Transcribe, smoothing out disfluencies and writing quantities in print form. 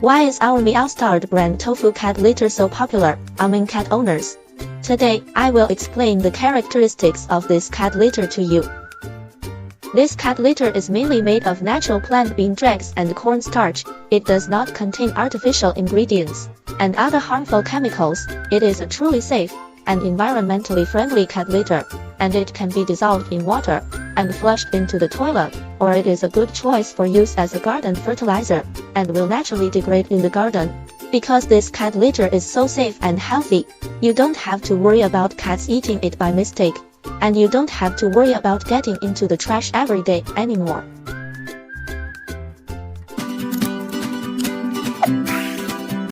Why is our Meowstar brand tofu cat litter so popular among cat owners? Today, I will explain the characteristics of this cat litter to you. This cat litter is mainly made of natural plant bean dregs and cornstarch. It does not contain artificial ingredients and other harmful chemicals. It is a truly safe and environmentally friendly cat litter, and it can be dissolved in water and flushed into the toilet, or it is a good choice for use as a garden fertilizer and will naturally degrade in the garden. Because this cat litter is so safe and healthy, you don't have to worry about cats eating it by mistake, and you don't have to worry about getting into the trash every day anymore.